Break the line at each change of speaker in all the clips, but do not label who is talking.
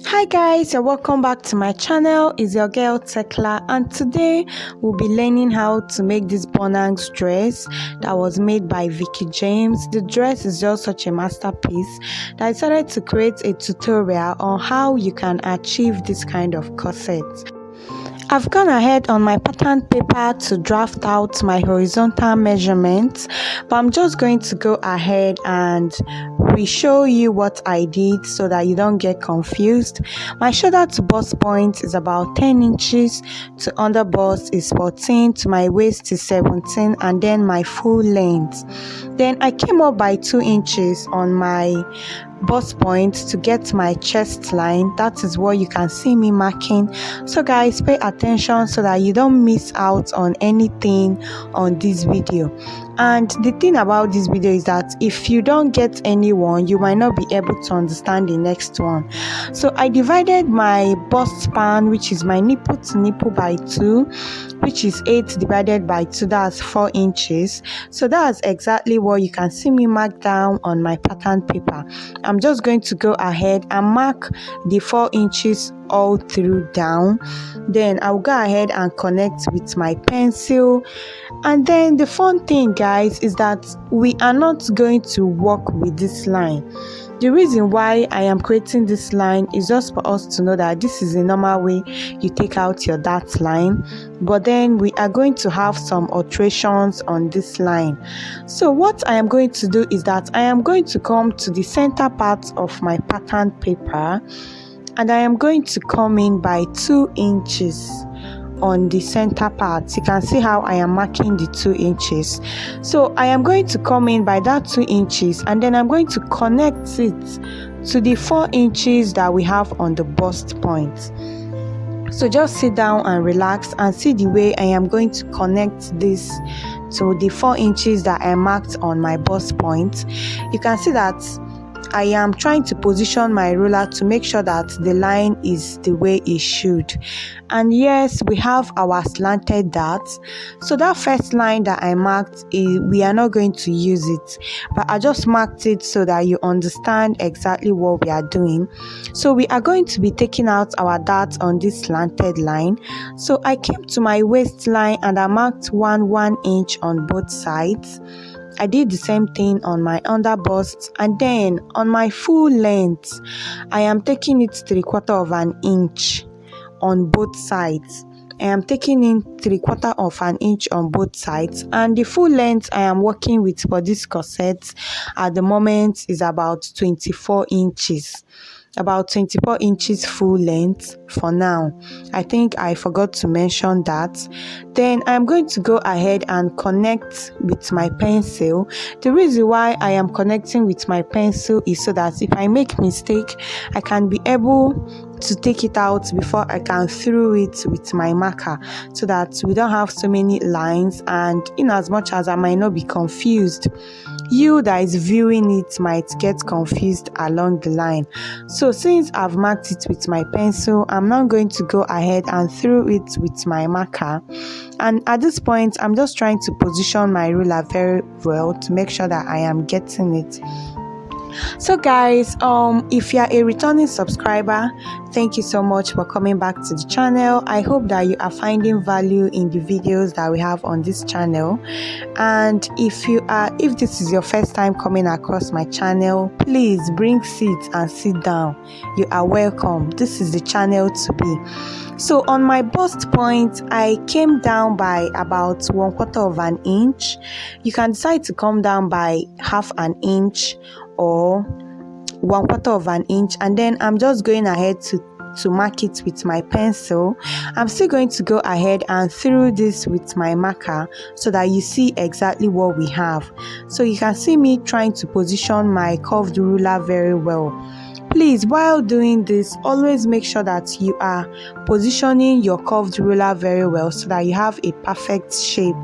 Hi guys, and welcome back to my channel. It's your girl Tekla, and today we'll be learning how to make this bonangs dress that was made by Vicky James. The dress is just such a masterpiece that I decided to create a tutorial on how you can achieve this kind of corset. I've gone ahead on my pattern paper to draft out my horizontal measurements, but I'm just going to go ahead and re-show you what I did so that you don't get confused. My shoulder to bust point is about 10 inches, to under bust is 14, to my waist is 17, and then my full length. Then I came up by 2 inches on my bust point to get my chest line. That is what you can see me marking. So guys, pay attention so that you don't miss out on anything on this video. And the thing about this video is that if you don't get any one, you might not be able to understand the next one. So I divided my bust span, which is my nipple to nipple, by 2, which is 8 divided by 2, that's 4 inches. So that's exactly what you can see me mark down on my pattern paper. I'm just going to go ahead and mark the 4 inches all through down. Then I'll go ahead and connect with my pencil. And then the fun thing, guys, is that we are not going to work with this line. The reason why I am creating this line is just for us to know that this is a normal way you take out your dart line, but then we are going to have some alterations on this line. So what I am going to do is that I am going to come to the center part of my pattern paper, and I am going to come in by 2 inches on the center part. You can see how I am marking the 2 inches. So I am going to come in by that 2 inches, and then I'm going to connect it to the 4 inches that we have on the bust point. So just sit down and relax and see the way I am going to connect this to the 4 inches that I marked on my bust point. You can see that I am trying to position my ruler to make sure that the line is the way it should. And yes, we have our slanted darts. So that first line that I marked, we are not going to use it, but I just marked it so that you understand exactly what we are doing. So we are going to be taking out our darts on this slanted line. So I came to my waistline and I marked 1 inch on both sides. I did the same thing on my under bust, and then on my full length I am taking it 3/4 of an inch on both sides. I am taking in 3/4 of an inch on both sides, and the full length I am working with for this corset at the moment is about 24 inches. About 24 inches full length for now. I think I forgot to mention that. Then I'm going to go ahead and connect with my pencil. The reason why I am connecting with my pencil is so that if I make mistake, I can be able to take it out before I can through it with my marker, so that we don't have so many lines, and in as much as I might not be confused, you that is viewing it might get confused along the line. So since I've marked it with my pencil, I'm now going to go ahead and through it with my marker. And at this point, I'm just trying to position my ruler very well to make sure that I am getting it. So guys, if you are a returning subscriber, thank you so much for coming back to the channel. I hope that you are finding value in the videos that we have on this channel. And if this is your first time coming across my channel, please bring seats and sit down. You are welcome. This is the channel to be. So on my bust point, I came down by about 1/4 of an inch. You can decide to come down by 1/2 an inch or 1/4 of an inch, and then I'm just going ahead to mark it with my pencil. I'm still going to go ahead and through this with my marker so that you see exactly what we have. So you can see me trying to position my curved ruler very well. Please, while doing this, always make sure that you are positioning your curved ruler very well so that you have a perfect shape.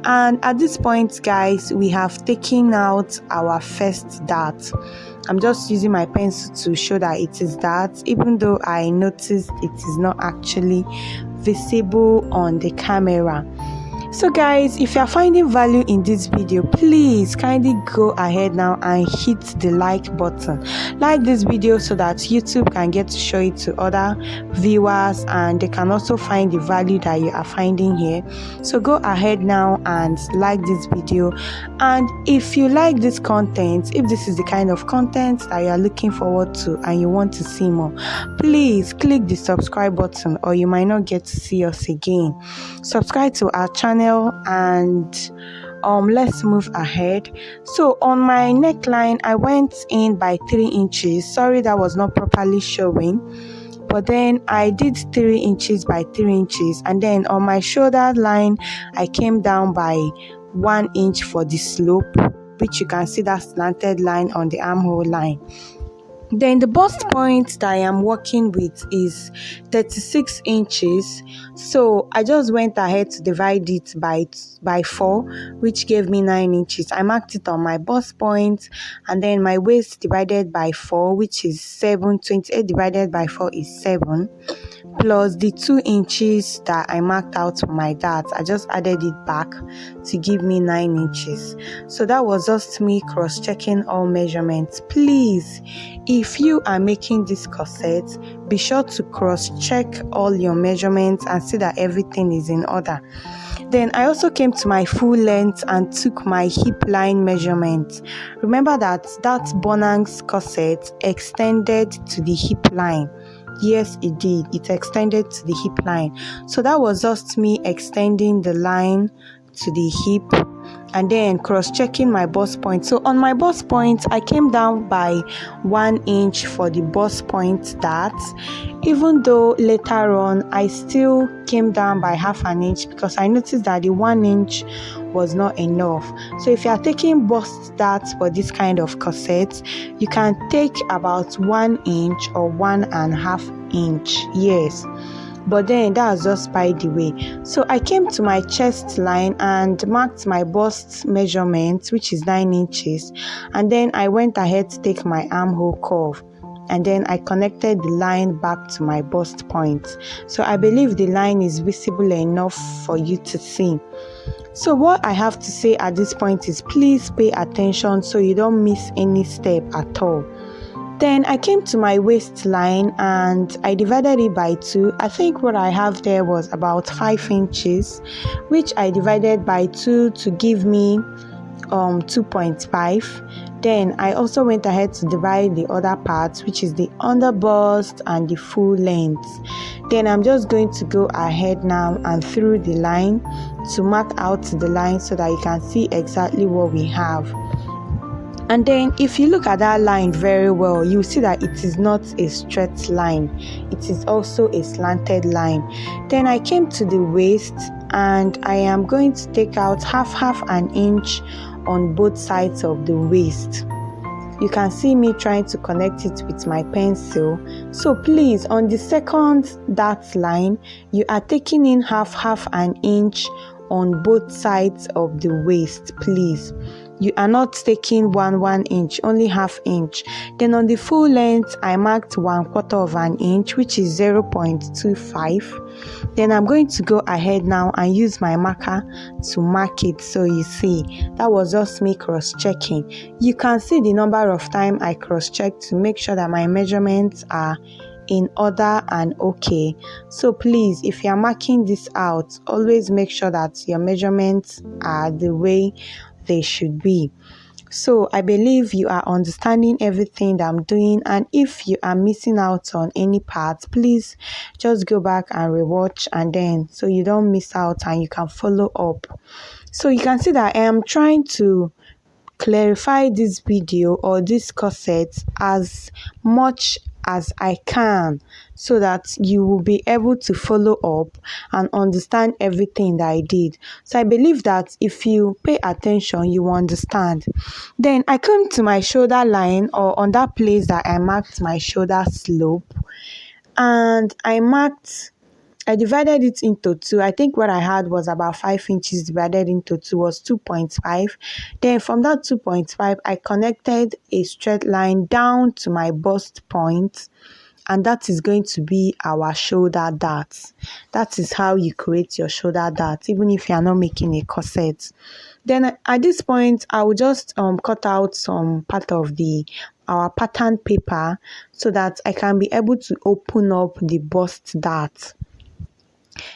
And at this point, guys, we have taken out our first dart. I'm just using my pencil to show that it is that, even though I noticed it is not actually visible on the camera. So guys, if you are finding value in this video, please kindly go ahead now and hit the like button. Like this video so that YouTube can get to show it to other viewers and they can also find the value that you are finding here. So go ahead now and like this video, and if you like this content, if this is the kind of content that you are looking forward to and you want to see more, please click the subscribe button or you might not get to see us again. Subscribe to our channel and let's move ahead. So on my neckline, I went in by 3 inches. Sorry, that was not properly showing, but then I did 3 inches by 3 inches, and then on my shoulder line I came down by 1 inch for the slope, which you can see that slanted line on the armhole line. Then the bust point that I am working with is 36 inches, so I just went ahead to divide it by 4, which gave me 9 inches. I marked it on my bust point, and then my waist divided by 4, which is 7. 28 divided by 4 is 7, plus the 2 inches that I marked out for my darts. I just added it back to give me 9 inches. So that was just me cross-checking all measurements. Please, if you are making this corset, be sure to cross-check all your measurements and see that everything is in order. Then I also came to my full length and took my hip line measurement. Remember that bonang's corset extended to the hip line. Yes, it did. It extended to the hip line. So that was just me extending the line to the hip and then cross-checking my bust point. So on my bust point, I came down by 1 inch for the bust point dart, even though later on I still came down by half an inch because I noticed that the 1 inch was not enough. So if you are taking bust darts for this kind of corset, you can take about 1 inch or 1.5 inch. Yes, but then that was just by the way. So I came to my chest line and marked my bust measurement, which is 9 inches, and then I went ahead to take my armhole curve, and then I connected the line back to my bust point. So I believe the line is visible enough for you to see. So what I have to say at this point is please pay attention so you don't miss any step at all. Then I came to my waistline and I divided it by 2. I think what I have there was about 5 inches, which I divided by 2 to give me 2.5. Then I also went ahead to divide the other parts, which is the underbust and the full length. Then I'm just going to go ahead now and through the line to mark out the line so that you can see exactly what we have. And then if you look at that line very well, you see that it is not a straight line, it is also a slanted line. Then I came to the waist and I am going to take out half an inch on both sides of the waist. You can see me trying to connect it with my pencil. So please, on the second dart line, you are taking in half an inch on both sides of the waist, please. You are not taking 1 inch, only half inch. Then on the full length, I marked 1/4 of an inch, which is 0.25. Then I'm going to go ahead now and use my marker to mark it. So you see, that was just me cross-checking. You can see the number of times I cross-checked to make sure that my measurements are in order and okay. So please, if you are marking this out, always make sure that your measurements are the way they should be. So I believe you are understanding everything that I'm doing, and if you are missing out on any part, please just go back and rewatch, and then so you don't miss out and you can follow up. So you can see that I am trying to clarify this video or this corset as much as I can so that you will be able to follow up and understand everything that I did. So I believe that if you pay attention, you will understand. Then I came to my shoulder line, or on that place that I marked my shoulder slope, and I divided it into 2. I think what I had was about 5 inches divided into 2 was 2.5. Then from that 2.5, I connected a straight line down to my bust point and that is going to be our shoulder dart. That is how you create your shoulder dart, even if you are not making a corset. Then at this point, I will just cut out some part of our pattern paper so that I can be able to open up the bust dart.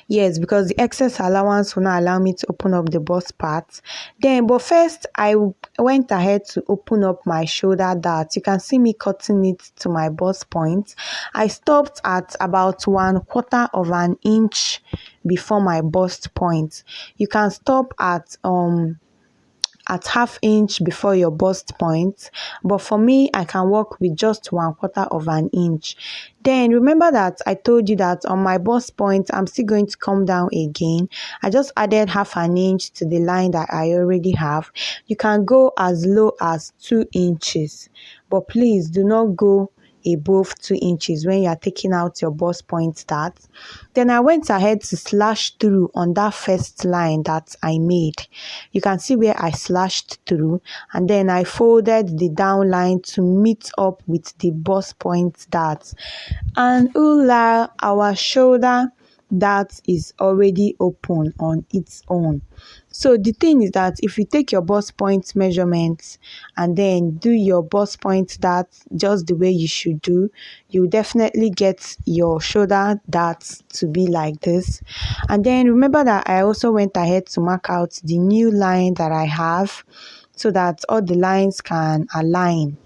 Yes, because the excess allowance will not allow me to open up the bust part. But first, I went ahead to open up my shoulder dart. You can see me cutting it to my bust point. I stopped at about 1/4 of an inch before my bust point. You can stop at 1/2 inch before your bust point, but for me, I can work with just 1/4 of an inch. Then remember that I told you that on my bust point, I'm still going to come down again. I just added 1/2 an inch to the line that I already have. You can go as low as 2 inches, but please do not go above 2 inches when you are taking out your bust point dart. Then I went ahead to slash through on that first line that I made. You can see where I slashed through, and then I folded the down line to meet up with the bust point dart. And hola, our shoulder dart is already open on its own. So the thing is that if you take your bust point measurements and then do your bust point dart just the way you should do, you definitely get your shoulder dart to be like this. And then remember that I also went ahead to mark out the new line that I have so that all the lines can align.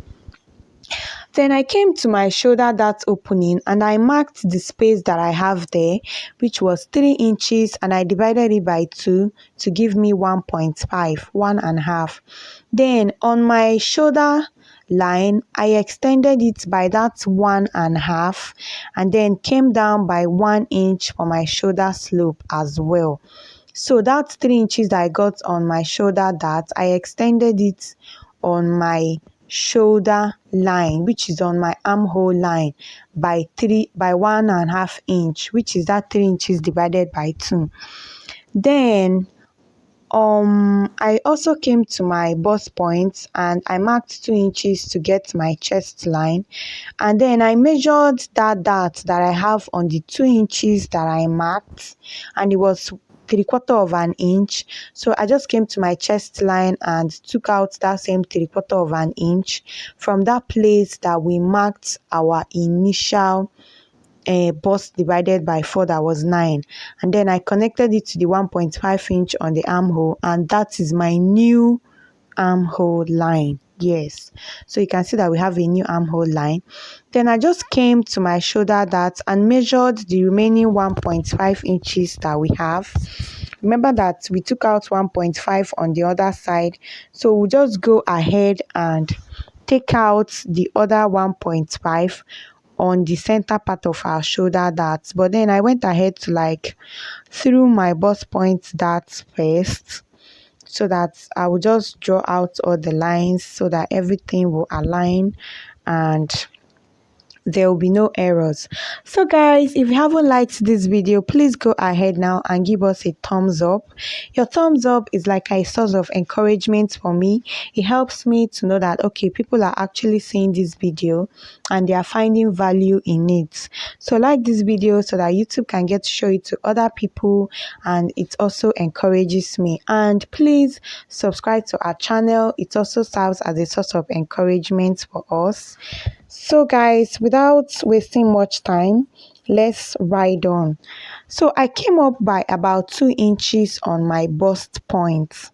Then I came to my shoulder dart opening and I marked the space that I have there, which was 3 inches, and I divided it by 2 to give me 1.5, 1.5. Then on my shoulder line, I extended it by that 1.5 and then came down by 1 inch for my shoulder slope as well. So that 3 inches that I got on my shoulder dart, I extended it on my shoulder line, which is on my armhole line, by 1.5 inch, which is that 3 inches divided by 2. Then I also came to my bust point and I marked 2 inches to get my chest line, and then I measured that dart that I have on the 2 inches that I marked, and it was 3/4 of an inch. So I just came to my chest line and took out that same 3/4 of an inch from that place that we marked our initial bust divided by 4, that was 9, and then I connected it to the 1.5 inch on the armhole, and that is my new armhole line. Yes, so you can see that we have a new armhole line. Then I just came to my shoulder dart and measured the remaining 1.5 inches that we have. Remember that we took out 1.5 on the other side, so we'll just go ahead and take out the other 1.5 on the center part of our shoulder dart. But then I went ahead to through my bust point dart first, so that I will just draw out all the lines so that everything will align and there will be no errors. So guys, if you haven't liked this video, please go ahead now and give us a thumbs up. Your thumbs up is like a source of encouragement for me. It helps me to know that okay, people are actually seeing this video and they are finding value in it. So like this video so that YouTube can get to show it to other people, and it also encourages me. And please subscribe to our channel. It also serves as a source of encouragement for us. So guys, without wasting much time, let's ride on. So I came up by about 2 inches on my bust point.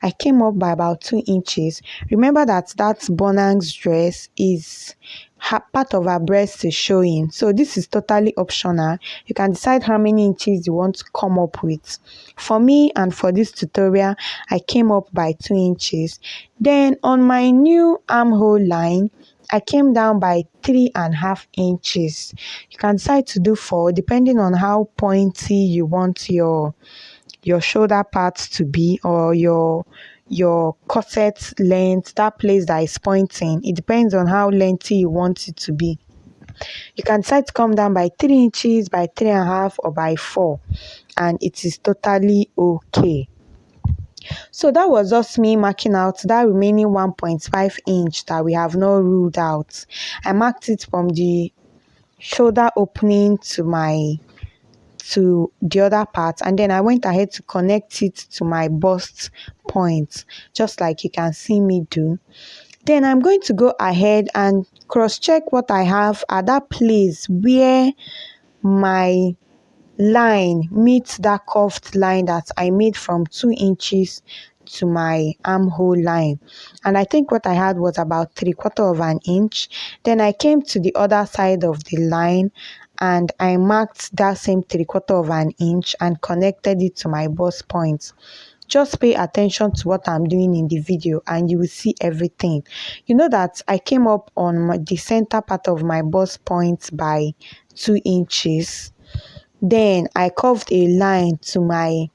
I came up by about 2 inches. Remember that Bonang's dress is part of her breast is showing, so this is totally optional. You can decide how many inches you want to come up with. For me and for this tutorial, I came up by 2 inches. Then on my new armhole line, I came down by 3.5 inches. You can decide to do 4 depending on how pointy you want your shoulder parts to be, or your corset length, that place that is pointing. It depends on how lengthy you want it to be. You can decide to come down by 3 inches, by 3.5, or by 4, and it is totally okay. So that was just me marking out that remaining 1.5 inch that we have not ruled out. I marked it from the shoulder opening to the other part, and then I went ahead to connect it to my bust point, just like you can see me do. Then I'm going to go ahead and cross check what I have at that place where my line meets that curved line that I made from 2 inches to my armhole line, and I think what I had was about 3/4 of an inch. Then I came to the other side of the line and I marked that same 3/4 of an inch and connected it to my bust point. Just pay attention to what I'm doing in the video and you will see everything. You know that I came up on the center part of my bust point by 2 inches. Then I curved a line to my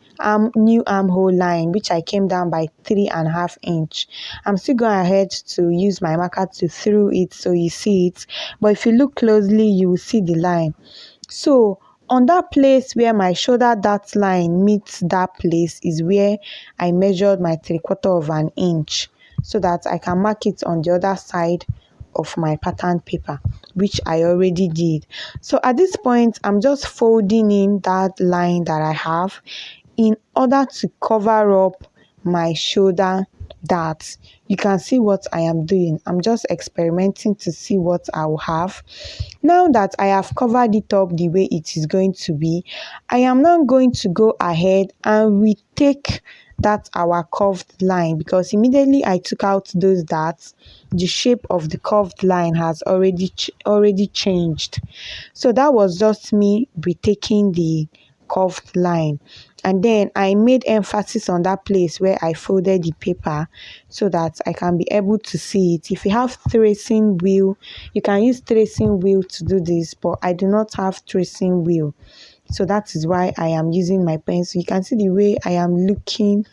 new armhole line, which I came down by 3.5 inch. I'm still going ahead to use my marker to through it so you see it. But if you look closely, you will see the line. So on that place where my shoulder dart line meets that place is where I measured my 3/4 of an inch so that I can mark it on the other side of my pattern paper, which I already did. So at this point, I'm just folding in that line that I have in order to cover up my shoulder dart. You can see what I am doing. I'm just experimenting to see what I will have. Now that I have covered it up the way it is going to be, I am now going to go ahead and retake that our curved line, because immediately I took out those darts, the shape of the curved line has already changed. So that was just me retaking the curved line, and then I made emphasis on that place where I folded the paper so that I can be able to see it. If you have tracing wheel, you can use tracing wheel to do this, but I do not have tracing wheel, so that is why I am using my pencil. You can see the way I am looking.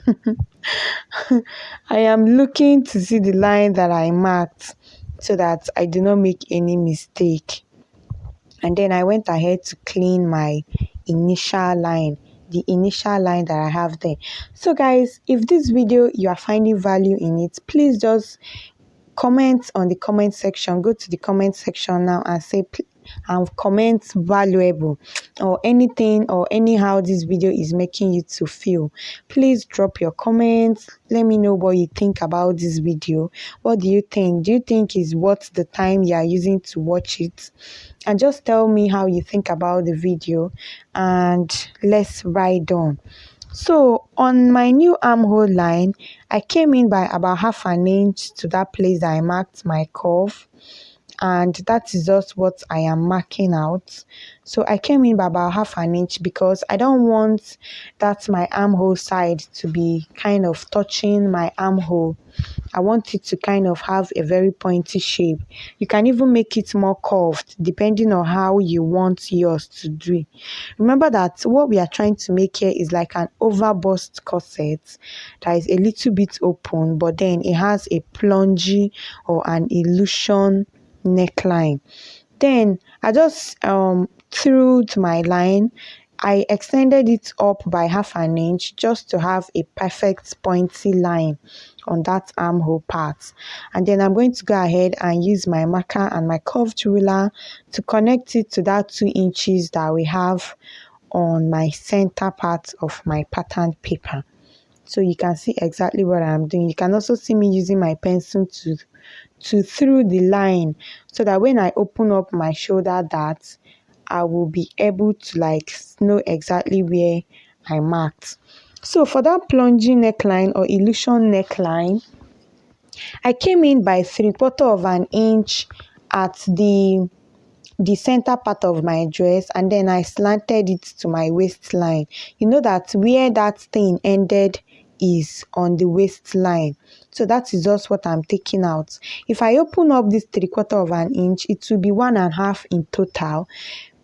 I am looking to see the line that I marked so that I do not make any mistake. And then I went ahead to clean my initial line, the initial line that I have there. So guys, if this video you are finding value in it, please just comment on the comment section. Go to the comment section now and say and comment valuable or anything or anyhow this video is making you to feel. Please drop your comments. Let me know what you think about this video. What do you think? Do you think is worth the time you are using to watch it? And just tell me how you think about the video and let's ride on. So on my new armhole line, I came in by about 1/2 inch to that place that I marked my curve, and that is just what I am marking out. So I came in by about 1/2 inch because I don't want that my armhole side to be kind of touching my armhole. I want it to kind of have a very pointy shape. You can even make it more curved depending on how you want yours to do. Remember that what we are trying to make here is like an overbust corset that is a little bit open, but then it has a plungy or an illusion neckline. Then I just through to my line, I extended it up by 1/2 inch just to have a perfect pointy line on that armhole part. And then I'm going to go ahead and use my marker and my curved ruler to connect it to that 2 inches that we have on my center part of my pattern paper. So you can see exactly what I'm doing. You can also see me using my pencil to through the line so that when I open up my shoulder dart, I will be able to like know exactly where I marked. So for that plunging neckline or illusion neckline, I came in by 3/4 of an inch at the center part of my dress, and then I slanted it to my waistline. You know that where that thing ended is on the waistline, so that is just what I'm taking out. If I open up this 3/4 of an inch, it will be 1.5 in total,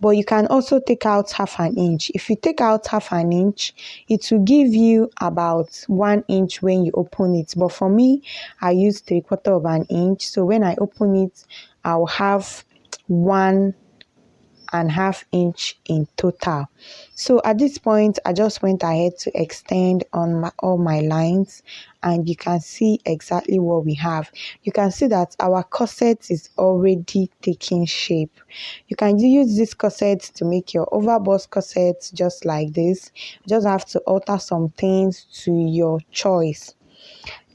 but you can also take out 1/2 inch. If you take out 1/2 inch, it will give you about 1 inch when you open it, but for me I use 3/4 of an inch, so when I open it I'll have 1 1.5 inch in total. So at this point I just went ahead to extend on all my lines, and you can see exactly what we have. You can see that our corset is already taking shape. You can use this corset to make your overbust corset just like this. You just have to alter some things to your choice.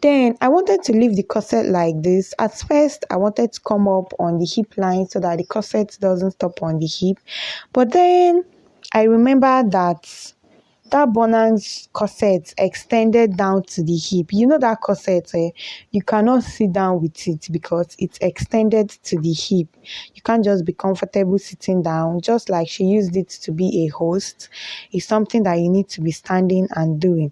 Then I wanted to leave the corset like this. At first, I wanted to come up on the hip line so that the corset doesn't stop on the hip. But then I remember that bonance corset extended down to the hip. You know that corset, you cannot sit down with it because it's extended to the hip. You can't just be comfortable sitting down, just like she used it to be a host. It's something that you need to be standing and doing.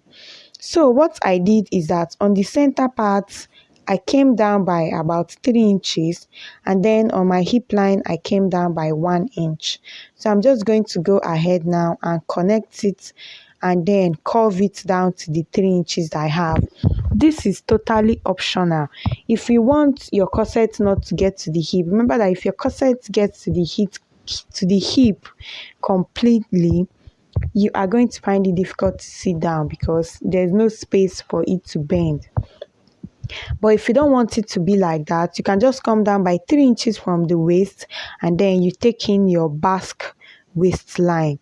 So what I did is that on the center part, I came down by about 3 inches, and then on my hip line, I came down by 1 inch. So I'm just going to go ahead now and connect it and then curve it down to the 3 inches that I have. This is totally optional. If you want your corset not to get to the hip, remember that if your corset gets to the hip completely, you are going to find it difficult to sit down because there's no space for it to bend. But if you don't want it to be like that, you can just come down by 3 inches from the waist, and then you take in your busk waistline,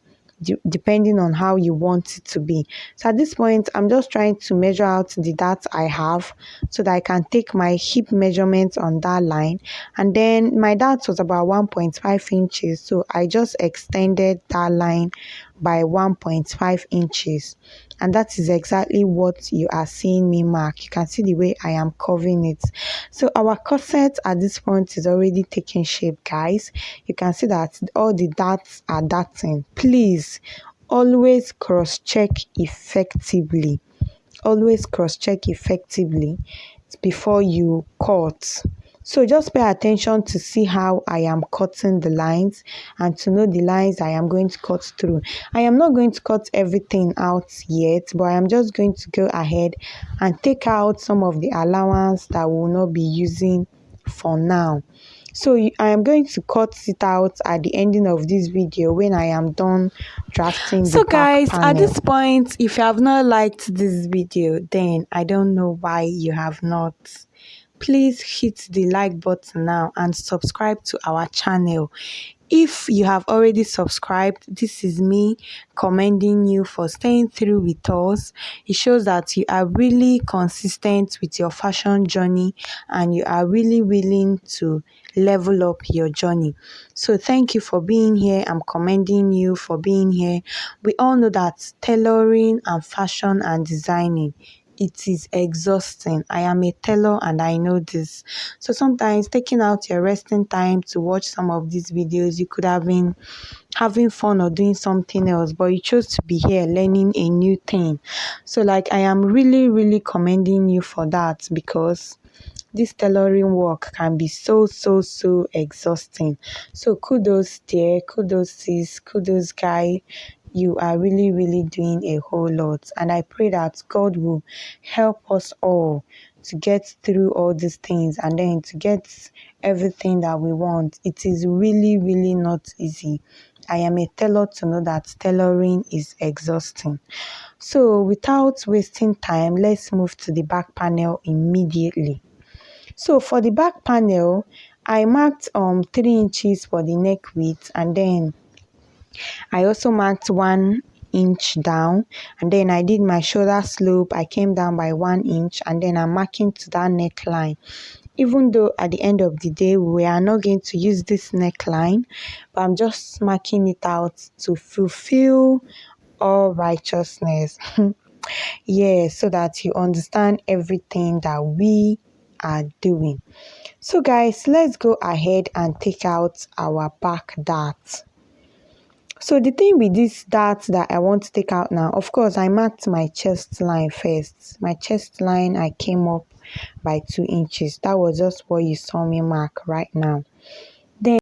depending on how you want it to be. So at this point, I'm just trying to measure out the dart I have so that I can take my hip measurement on that line. And then my dart was about 1.5 inches, so I just extended that line by 1.5 inches, and that is exactly what you are seeing me mark. You can see the way I am curving it. So our corset at this point is already taking shape, guys. You can see that all the darts are darting. Please always cross check effectively. Always cross check effectively before you cut. So just pay attention to see how I am cutting the lines and to know the lines I am going to cut through. I am not going to cut everything out yet, but I am just going to go ahead and take out some of the allowance that we will not be using for now. So I am going to cut it out at the ending of this video when I am done drafting the back panel. So guys, at this point, if you have not liked this video, then I don't know why you have not. Please hit the like button now and subscribe to our channel. If you have already subscribed, this is me commending you for staying through with us. It shows that you are really consistent with your fashion journey and you are really willing to level up your journey. So thank you for being here. I'm commending you for being here. We all know that tailoring and fashion and designing, it is exhausting. I am a tailor and I know this. So sometimes taking out your resting time to watch some of these videos, you could have been having fun or doing something else, but you chose to be here learning a new thing. So like I am really commending you for that, because this tailoring work can be so exhausting. So kudos there, kudos sis, kudos guy. You are really doing a whole lot, and I pray that God will help us all to get through all these things and then to get everything that we want. It is really not easy. I am a tailor to know that tailoring is exhausting. So without wasting time, let's move to the back panel immediately. So for the back panel, I marked 3 inches for the neck width, and then I also marked 1 inch down, and then I did my shoulder slope. I came down by 1 inch, and then I'm marking to that neckline. Even though at the end of the day we are not going to use this neckline, but I'm just marking it out to fulfill all righteousness. Yeah, so that you understand everything that we are doing. So guys, let's go ahead and take out our back dart. So the thing with this dart that I want to take out now, of course, I marked my chest line first. My chest line, I came up by 2 inches. That was just what you saw me mark right now. Then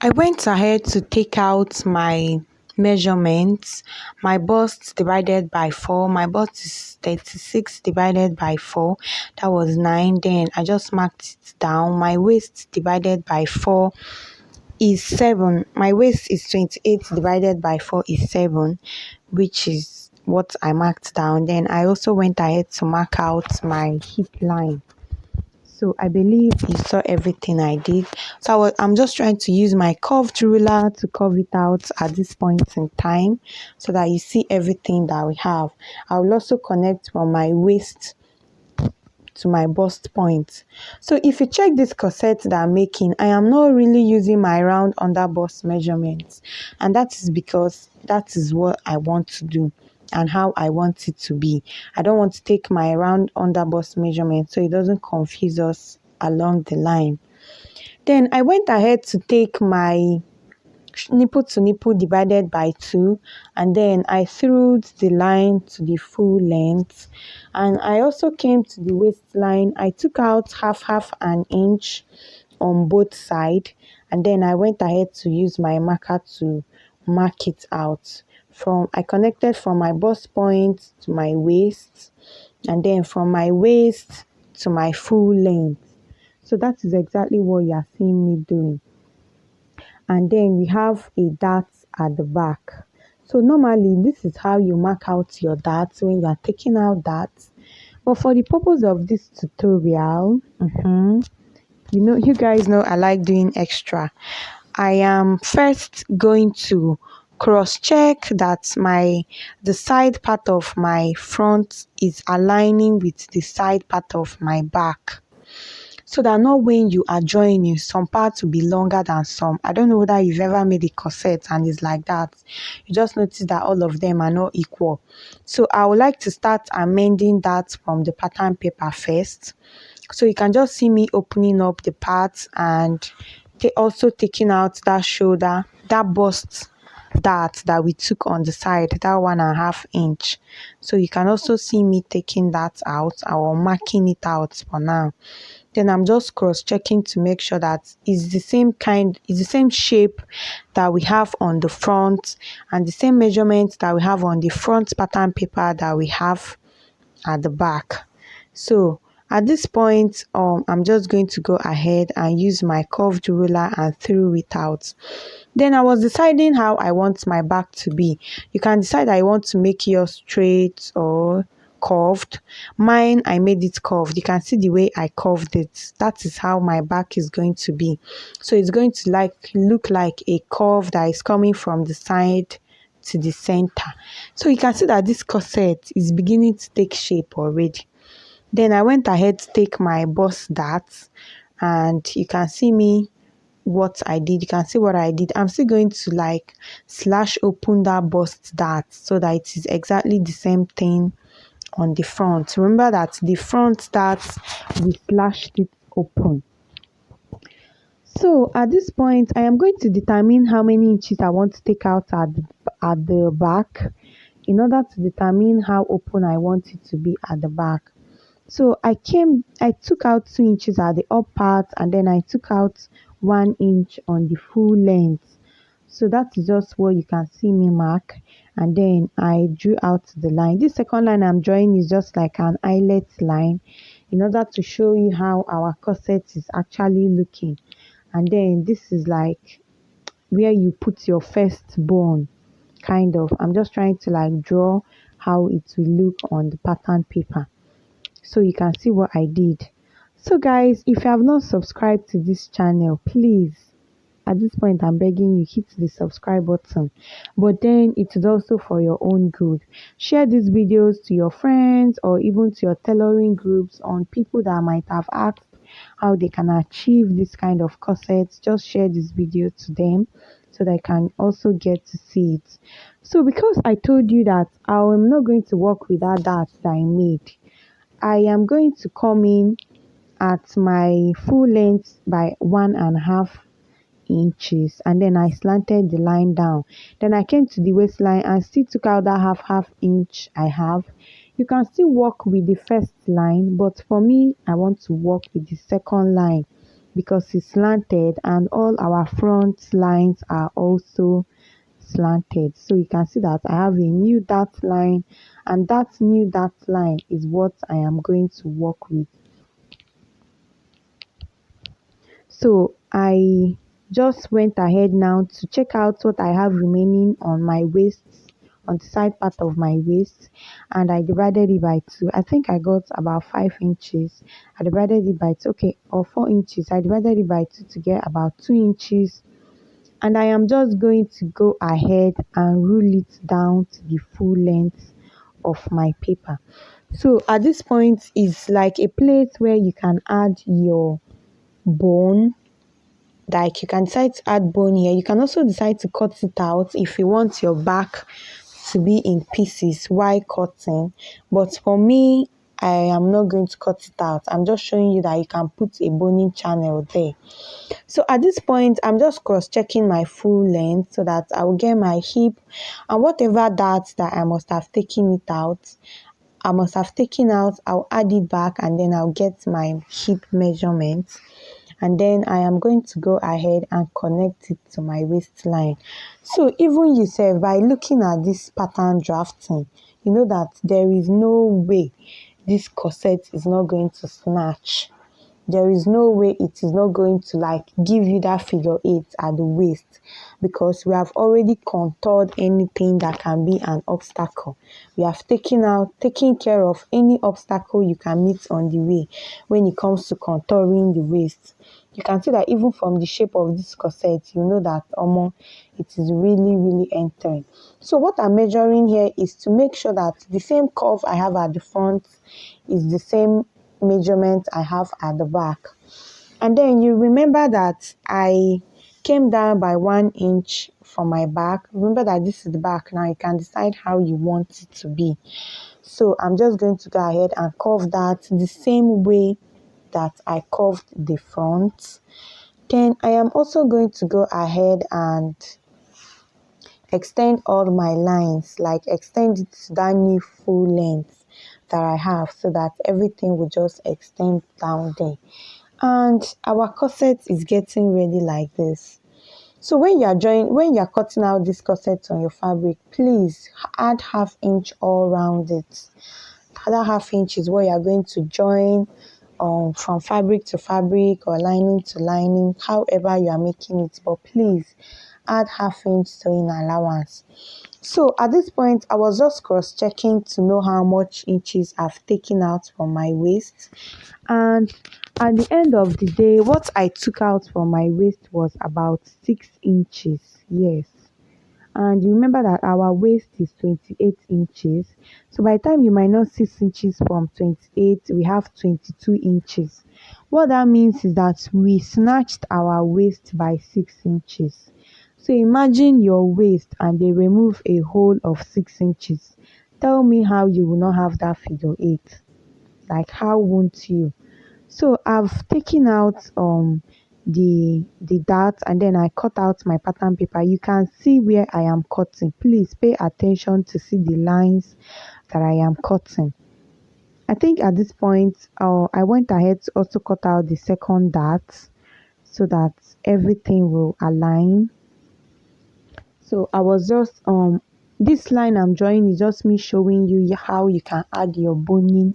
I went ahead to take out my measurements. My bust divided by 4. My bust is 36 divided by 4. That was 9. Then I just marked it down. My waist divided by 4 is 7. My waist is 28 divided by 4 is 7, which is what I marked down. Then I also went ahead to mark out my hip line. So I believe you saw everything I did. So I'm just trying to use my curved ruler to curve it out at this point in time so that you see everything that we have. I will also connect from my waist to my bust point. So if you check this corset that I'm making, I am not really using my round under bust measurements, and that is because that is what I want to do and how I want it to be. I don't want to take my round under bust measurement so it doesn't confuse us along the line. Then I went ahead to take my nipple to nipple divided by 2, and then I threw the line to the full length, and I also came to the waistline. I took out half an inch on both sides, and then I went ahead to use my marker to mark it out. I connected from my bust point to my waist, and then from my waist to my full length. So that is exactly what you are seeing me doing. And then we have a dart at the back. So normally this is how you mark out your darts when you are taking out darts. But for the purpose of this tutorial, you guys know I like doing extra. I am first going to cross check that the side part of my front is aligning with the side part of my back, so that not when you are joining, some parts will be longer than some. I don't know whether you've ever made a corset and it's like that. You just notice that all of them are not equal. So I would like to start amending that from the pattern paper first. So you can just see me opening up the parts and also taking out that shoulder, that bust dart that we took on the side, that 1.5 inch. So you can also see me taking that out or marking it out for now. Then I'm just cross-checking to make sure that it's the same shape that we have on the front and the same measurements that we have on the front pattern paper that we have at the back. So at this point, I'm just going to go ahead and use my curved ruler and throw it out. Then I was deciding how I want my back to be. You can decide I want to make yours straight or curved. Mine, I made it curved. You can see the way I curved it. That is how my back is going to be. So it's going to look like a curve that is coming from the side to the center. So you can see that this corset is beginning to take shape already. Then I went ahead to take my bust darts, and you can see what I did. You can see what I did. I'm still going to slash open that bust dart so that it is exactly the same thing on the front. Remember that the front darts, we slashed it open. So at this point, I am going to determine how many inches I want to take out at the back in order to determine how open I want it to be at the back. So I took out 2 inches at the up part, and then I took out 1 inch on the full length. So that is just what you can see me mark, and then I drew out the line. This second line I'm drawing is just like an eyelet line in order to show you how our corset is actually looking. And then this is like where you put your first bone, kind of. I'm just trying to draw how it will look on the pattern paper, so you can see what I did. So guys, if you have not subscribed to this channel, please, at this point I'm begging you, hit the subscribe button. But then it is also for your own good. Share these videos to your friends or even to your tailoring groups on people that might have asked how they can achieve this kind of corsets. Just share this video to them so they can also get to see it. So because I told you that I am not going to work with that dart that I made, I am going to come in at my full length by 1.5 inches, and then I slanted the line down. Then I came to the waistline and still took out that half inch I have. You can still work with the first line, but for me, I want to work with the second line because it's slanted and all our front lines are also slanted. So you can see that I have a new dart line, and that new dart line is what I am going to work with. So I just went ahead now to check out what I have remaining on my waist, on the side part of my waist, and I divided it by 2. I think I got about 5 inches. I divided it by 2, okay, or 4 inches. I divided it by 2 to get about 2 inches, and I am just going to go ahead and rule it down to the full length of my paper. So at this point is like a place where you can add your bone. Like you can decide to add bone here. You can also decide to cut it out if you want your back to be in pieces while cutting. But for me, I am not going to cut it out. I'm just showing you that you can put a boning channel there. So at this point, I'm just cross-checking my full length so that I will get my hip, and whatever that I must have taken it out, I'll add it back, and then I'll get my hip measurement. And then I am going to go ahead and connect it to my waistline. So even yourself, by looking at this pattern drafting, you know that there is no way this corset is not going to snatch. There is no way it is not going to like give you that figure 8 at the waist, because we have already contoured anything that can be an obstacle. We have taken care of any obstacle you can meet on the way when it comes to contouring the waist. You can see that even from the shape of this corset, you know that it is really entering. So what I'm measuring here is to make sure that the same curve I have at the front is the same measurement I have at the back. And then you remember that I came down by 1 inch from my back. Remember that this is the back. Now you can decide how you want it to be. So I'm just going to go ahead and curve that the same way that I curved the front. Then I am also going to go ahead and extend all my lines, like extend it to that new full length that I have, so that everything will just extend down there. And our corset is getting ready like this. So when you're cutting out this corset on your fabric, please add 1/2 inch all around it. That 1/2 inch is what you're going to join from fabric to fabric or lining to lining, however you are making it. But please add 1/2 inch sewing allowance. So at this point, I was just cross-checking to know how much inches I've taken out from my waist. And at the end of the day, what I took out from my waist was about 6 inches. Yes. And you remember that our waist is 28 inches. So by the time you minus 6 inches from 28, we have 22 inches. What that means is that we snatched our waist by 6 inches. So imagine your waist and they remove a hole of 6 inches. Tell me how you will not have that figure 8. Like, how won't you? So I've taken out the dart, and then I cut out my pattern paper. You can see where I am cutting. Please pay attention to see the lines that I am cutting. I think at this point I went ahead to also cut out the second dart so that everything will align. So I was just this line I'm drawing is just me showing you how you can add your boning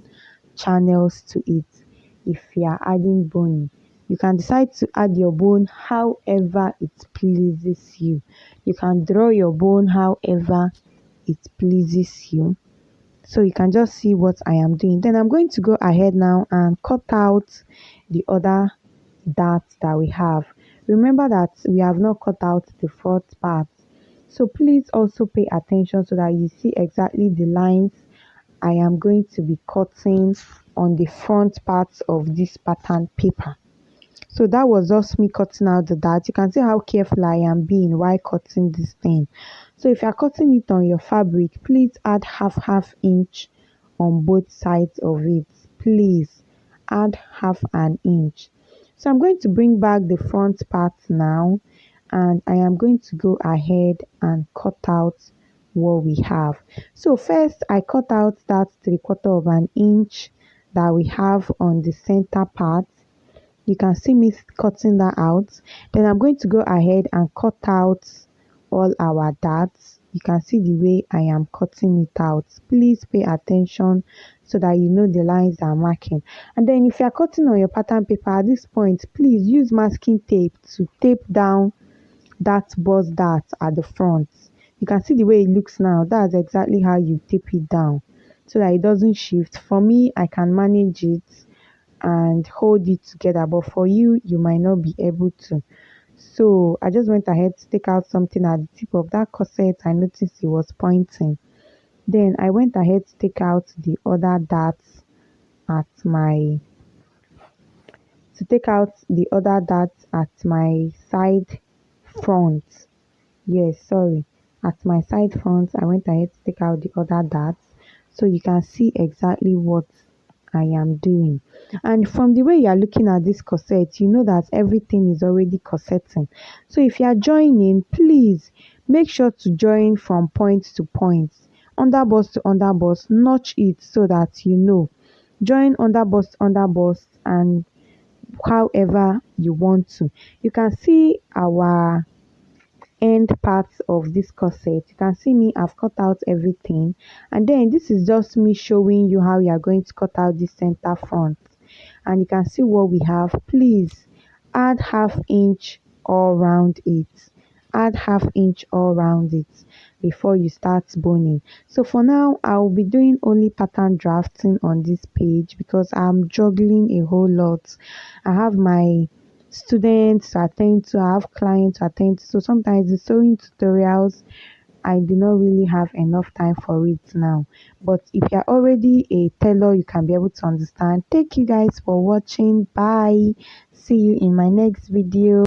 channels to it. If you are adding boning, you can decide to add your bone however it pleases you. You can draw your bone however it pleases you. So you can just see what I am doing. Then I'm going to go ahead now and cut out the other dart that we have. Remember that we have not cut out the front part. So please also pay attention so that you see exactly the lines I am going to be cutting on the front parts of this pattern paper. So that was just me cutting out the dart. You can see how careful I am being while cutting this thing. So if you are cutting it on your fabric, please add half inch on both sides of it. Please add 1/2 inch. So I'm going to bring back the front part now, and I am going to go ahead and cut out what we have. So first I cut out that 3/4 inch that we have on the center part. You can see me cutting that out. Then I'm going to go ahead and cut out all our darts. you can see the way I am cutting it out. Please pay attention so that you know the lines are marking. And then if you are cutting on your pattern paper at this point, please use masking tape to tape down that bust dart at the front. You can see the way it looks now. That's exactly how you tape it down so that it doesn't shift. For me, I can manage it and hold it together, but for you, you might not be able to. So I just went ahead to take out something at the tip of that corset. I noticed it was pointing. Then I went ahead to take out the other darts at my side front. Yes, sorry. At my side front, I went ahead to take out the other darts so you can see exactly what I am doing. And from the way you are looking at this corset, you know that everything is already corseting. So if you are joining, please make sure to join from point to point, underbust to underbust, notch it so that you know. Join underbust, and however you want to. You can see our end parts of this corset. You can see me, I've cut out everything, and then this is just me showing you how you are going to cut out the center front. And you can see what we have. Please add ½ inch all round it. Add ½ inch all round it before you start boning. So for now, I'll be doing only pattern drafting on this page because I'm juggling a whole lot. I have my students to attend to, I have clients to attend to, so sometimes the sewing tutorials I do not really have enough time for it now. But if you're already a tailor, you can be able to understand. Thank you guys for watching. Bye. See you in my next video.